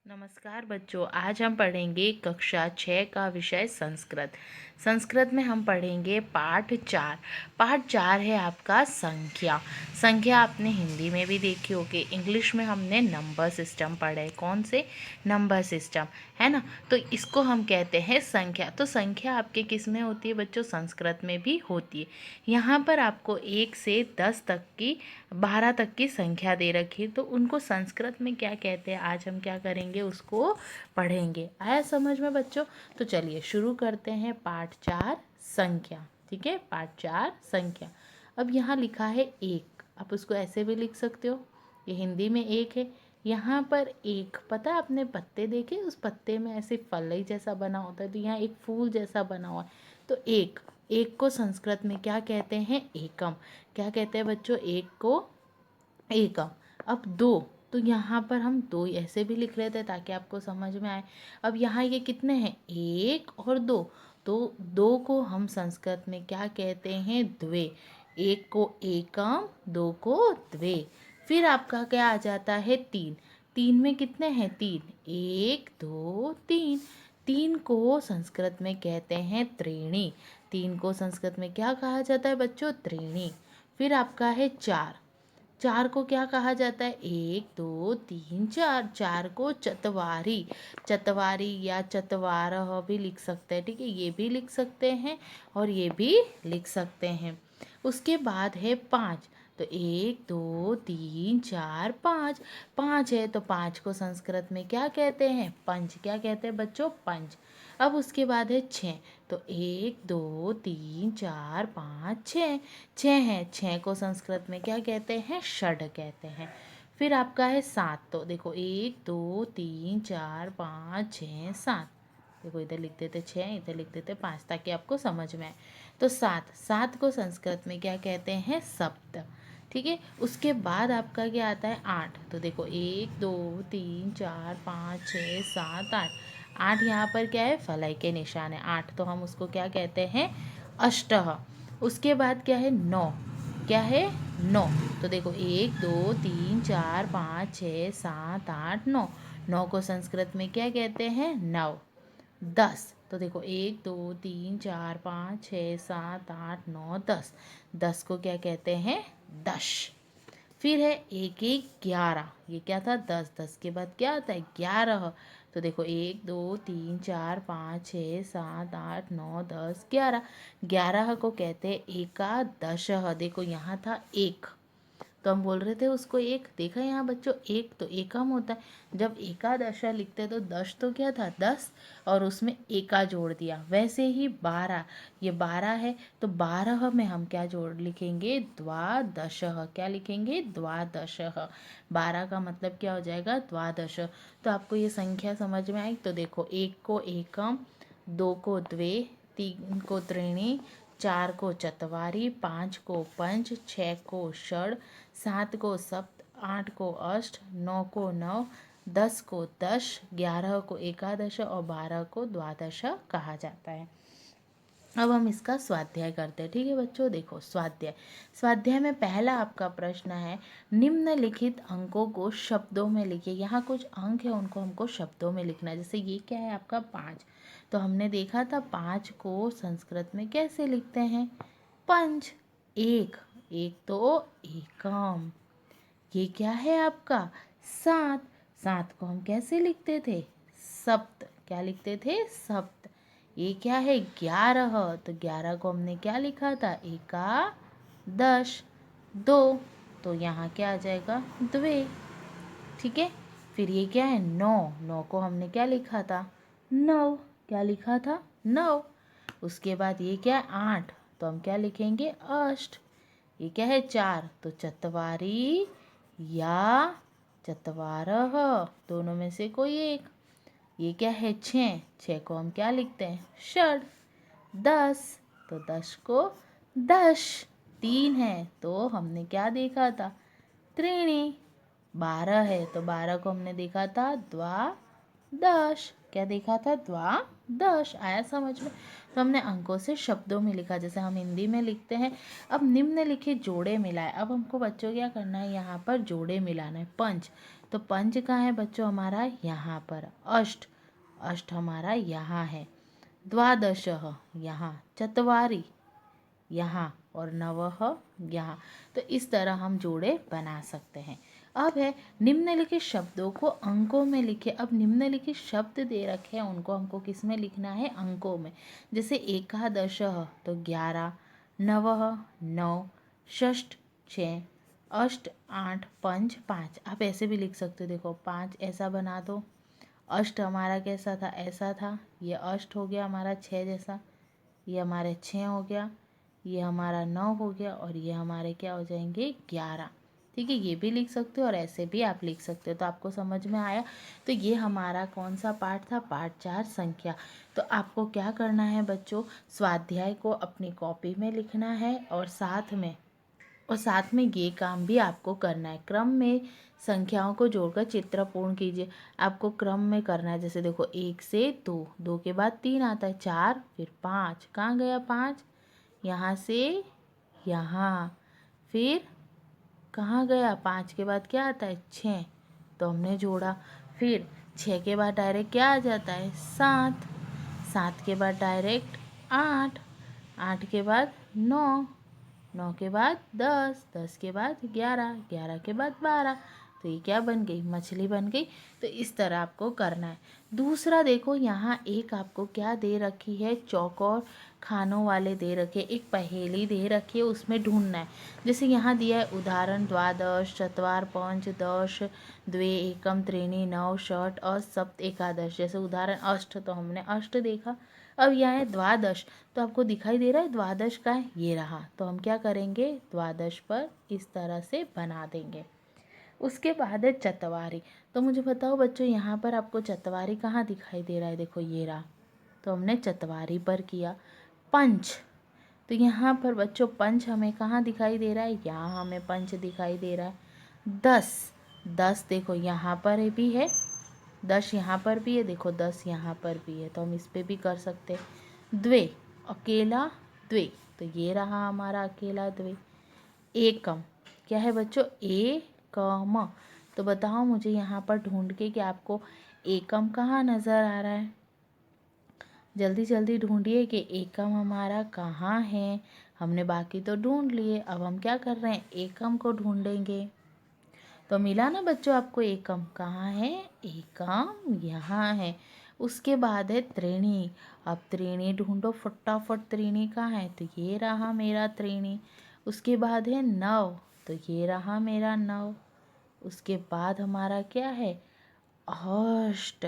नमस्कार बच्चों, आज हम पढ़ेंगे कक्षा 6 का विषय संस्कृत। संस्कृत में हम पढ़ेंगे पाठ 4। पाठ 4 है आपका संख्या। संख्या आपने हिंदी में भी देखी होगी। इंग्लिश में हमने नंबर सिस्टम पढ़ा है। कौन से? नंबर सिस्टम, है ना। तो इसको हम कहते हैं संख्या। तो संख्या आपके किस में होती है बच्चों? संस्कृत में भी होती है। यहाँ पर आपको 1 से 10 तक की 12 तक की संख्या दे रखी है, तो उनको संस्कृत में क्या कहते हैं आज हम क्या करेंगे, उसको पढ़ेंगे। आया समझ में बच्चों? तो चलिए शुरू करते हैं पाठ 4 संख्या। ठीक है, पाठ 4 संख्या। अब यहाँ लिखा है 1, आप उसको ऐसे भी लिख सकते हो। ये हिंदी में 1 है। यहाँ पर एक, पता है आपने पत्ते देखे? उस पत्ते में ऐसे फलई जैसा बना होता है, तो यहाँ एक फूल जैसा बना हुआ है। तो एक, एक को संस्कृत में क्या कहते हैं? एकम। क्या कहते हैं बच्चों? एक को एकम। अब 2, तो यहाँ पर हम 2 ऐसे भी लिख लेते हैं ताकि आपको समझ में आए। अब यहाँ ये कितने हैं? 1 और 2। तो 2 को हम संस्कृत में क्या कहते हैं? द्वे। 1 को एकम, 2 को द्वे। फिर आपका क्या आ जाता है? 3। 3 में कितने हैं? 3। 1 2 3। 3 को संस्कृत में कहते हैं त्रीणी। 3 को संस्कृत में क्या कहा जाता है बच्चों? त्रीणी। फिर आपका है 4। 4 को क्या कहा जाता है? 1 2 3 4। 4 को चतवारी। चतवारी या चतवारह भी लिख सकते हैं। ठीक है, ये भी लिख सकते हैं और ये भी लिख सकते हैं। उसके बाद है 5। तो 1 2 3 4 5। 5 है तो 5 को संस्कृत में क्या कहते हैं? पंच। क्या कहते हैं बच्चों? पंच। अब उसके बाद है 6। तो 1 2 3 4 5 6। 6 है, 6 को संस्कृत में क्या कहते हैं? षड कहते हैं। फिर आपका है 7। तो देखो 1 2 3 4 5 6 7। देखो इधर लिख देते 6, इधर लिख देते 5 ताकि आपको समझ में आए। तो 7, 7 को संस्कृत में क्या कहते हैं? सप्त। ठीक है, उसके बाद आपका क्या आता है? 8। तो देखो 1 2 3 4 5 6 7 8। 8 यहाँ पर क्या है? फलाई के निशान है। 8 तो हम उसको क्या कहते हैं? अष्टह। उसके बाद क्या है? 9। क्या है? 9। तो देखो 1 2 3 4 5 6 7 8 9। 9 को संस्कृत में क्या कहते हैं? नव। 10। तो देखो 1 2 3 4 5 6 7 8 9 10। 10 को क्या कहते हैं? दश। फिर है 1 1 11। ये क्या था? 10। 10 के बाद क्या आता है? 11। तो देखो 1 2 3 4 5 6 7 8 9 10 11। 11 को कहते हैं एकादश। देखो यहाँ था 1, तो हम बोल रहे थे उसको 1। देखा यहाँ बच्चों, 1 तो एकम होता है। जब एकादशा लिखते तो दश तो क्या था? 10, और उसमें एका जोड़ दिया। वैसे ही 12, ये 12 है तो 12 में हम क्या जोड़ लिखेंगे? द्वादश। क्या लिखेंगे? द्वादश। 12 का मतलब क्या हो जाएगा? द्वादश। तो आपको ये संख्या समझ में आई? तो देखो 1 को एकम, 2 को द्वे, 3 को त्रीणी, 4 को चतवारी, 5 को पंच, 6 को षड, 7 को सप्त, 8 को अष्ट, 9 को नव, 10 को दश, 11 को एकादश और 12 को द्वादश कहा जाता है। अब हम इसका स्वाध्याय करते हैं। ठीक है बच्चों, देखो स्वाध्याय। स्वाध्याय में पहला आपका प्रश्न है, निम्नलिखित अंकों को शब्दों में लिखिए। यहाँ कुछ अंक है, उनको हमको शब्दों में लिखना है। जैसे ये क्या है आपका? 5। तो हमने देखा था 5 को संस्कृत में कैसे लिखते हैं? पंच। 1, 1 तो एकम। ये क्या है आपका? 7। 7 को हम कैसे लिखते थे? सप्त। क्या लिखते थे? सप्त। ये क्या है? 11। तो 11 को हमने क्या लिखा था? एकादश। 2, तो यहाँ क्या आ जाएगा? द्वे। ठीक है, फिर ये क्या है? 9। 9 को हमने क्या लिखा था? नव। क्या लिखा था? नव। उसके बाद ये क्या है? 8, तो हम क्या लिखेंगे? अष्ट। ये क्या है? 4, तो चतवारी या चतवारह, दोनों में से कोई एक। ये क्या है? 6। 6 को हम क्या लिखते हैं? षड। 10, तो 10 को दश। 3 है तो हमने क्या देखा था? त्रीणी। 12 है तो 12 को हमने देखा था द्वादश। क्या देखा था? द्वादश। आया समझ में? तो हमने अंकों से शब्दों में लिखा, जैसे हम हिंदी में लिखते हैं। अब निम्नलिखित जोड़े मिलाए। अब हमको बच्चों क्या करना है? यहाँ पर जोड़े मिलाना है। पंच। तो तो पंच कहाँ है बच्चों हमारा? यहाँ पर। अष्ट, अष्ट हमारा यहाँ है। द्वादशः यहाँ, चत्वारि यहाँ और नवः यहाँ। तो इस तरह हम जोड़े बना सकते हैं। अब है निम्नलिखित शब्दों को अंकों में लिखे। अब निम्नलिखित शब्द दे रखे हैं, उनको हमको किस में लिखना है? अंकों में। जैसे एकादशः तो 11, नवः 9, षष्ठ 6, अष्ट 8, पंच 5। आप ऐसे भी लिख सकते हो, देखो 5 ऐसा बना दो। अष्ट हमारा कैसा था? ऐसा था। ये अष्ट हो गया हमारा 6 जैसा, ये हमारे 6 हो गया, ये हमारा 9 हो गया और ये हमारे क्या हो जाएंगे? 11। ठीक है, ये भी लिख सकते हो और ऐसे भी आप लिख सकते हो। तो आपको समझ में आया? तो ये हमारा कौन सा पाठ था? पाठ 4 संख्या। तो आपको क्या करना है बच्चों? स्वाध्याय को अपनी कॉपी में लिखना है और साथ में ये काम भी आपको करना है। क्रम में संख्याओं को जोड़कर चित्र पूर्ण कीजिए। आपको क्रम में करना है। जैसे देखो 1 से 2, 2 के बाद 3 आता है, 4, फिर 5। कहाँ गया 5? यहाँ से यहाँ। फिर कहाँ गया? 5 के बाद क्या आता है? 6। तो हमने जोड़ा। फिर 6 के बाद डायरेक्ट क्या आ जाता है? 7। 7 के बाद डायरेक्ट 8। 8 के बाद 9। 9 के बाद 10, 10 के बाद 11, 11 के बाद 12। तो ये क्या बन गई? मछली बन गई। तो इस तरह आपको करना है। दूसरा देखो, यहाँ एक आपको क्या दे रखी है? चौकोर खानों वाले दे रखे, एक पहेली दे रखी है, उसमें ढूंढना है। जैसे यहाँ दिया है उदाहरण, द्वादश, चत्वार, पंच, दश, द्वे, एकम, त्रीणि, नव, षट और सप्त, एकादश। जैसे उदाहरण अष्ट, तो हमने अष्ट देखा। अब यहाँ है द्वादश, तो आपको दिखाई दे रहा है द्वादश का है, ये रहा। तो हम क्या करेंगे? द्वादश पर इस तरह से बना देंगे। उसके बाद है चतवारी। तो मुझे बताओ बच्चों, यहाँ पर आपको चतवारी कहाँ दिखाई दे रहा है? देखो ये रहा। तो हमने चतवारी पर किया। पंच, तो यहाँ पर बच्चों पंच हमें कहाँ दिखाई दे रहा है? यहाँ हमें पंच दिखाई दे रहा है। 10, 10 देखो यहाँ पर भी है, 10 यहाँ पर भी है, देखो 10 यहाँ पर भी है। तो हम इस पे भी कर सकते हैं। द्वे, अकेला द्वे, तो ये रहा हमारा अकेला द्वे। एकम, क्या है बच्चों? एकम। तो बताओ मुझे यहाँ पर ढूंढ के कि आपको एकम कहाँ नज़र आ रहा है? जल्दी जल्दी ढूंढिए कि एकम हमारा कहाँ है। हमने बाकी तो ढूंढ लिए, अब हम क्या कर रहे हैं? एकम को ढूंढेंगे। तो मिला ना बच्चों आपको एकम? कहाँ है? एकम यहाँ है। उसके बाद है त्रीणी। अब त्रीणी ढूंढो फटाफट, त्रीणी कहाँ है? तो ये रहा मेरा त्रीणी। उसके बाद है नव, तो ये रहा मेरा नव। उसके बाद हमारा क्या है? अष्ट,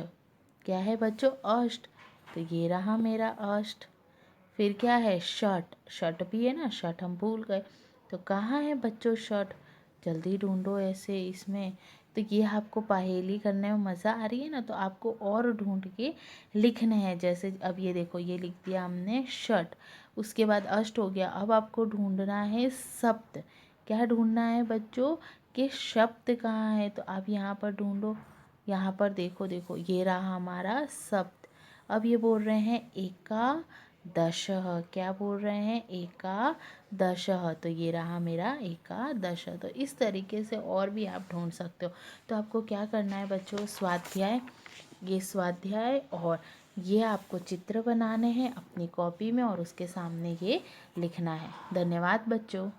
क्या है बच्चों? अष्ट, तो ये रहा मेरा अष्ट। फिर क्या है? षट, षट भी है ना, षट हम भूल गए। तो कहाँ है बच्चों षट? जल्दी ढूंढो ऐसे इसमें। तो ये आपको पहेली करने में मज़ा आ रही है ना, तो आपको और ढूंढ के लिखने हैं। जैसे अब ये देखो, ये लिख दिया हमने षट, उसके बाद अष्ट हो गया। अब आपको ढूंढना है सप्त। क्या ढूंढना है बच्चों? कि शब्द कहाँ है? तो आप यहाँ पर ढूंढो। यहाँ पर देखो, देखो ये रहा हमारा सप्त। अब ये बोल रहे हैं एकादशः, क्या बोल रहे हैं? एकादशः, तो ये रहा मेरा एकादश। तो इस तरीके से और भी आप ढूंढ सकते हो। तो आपको क्या करना है बच्चों? स्वाध्याय, ये स्वाध्याय और ये आपको चित्र बनाने हैं अपनी कॉपी में और उसके सामने ये लिखना है। धन्यवाद बच्चों।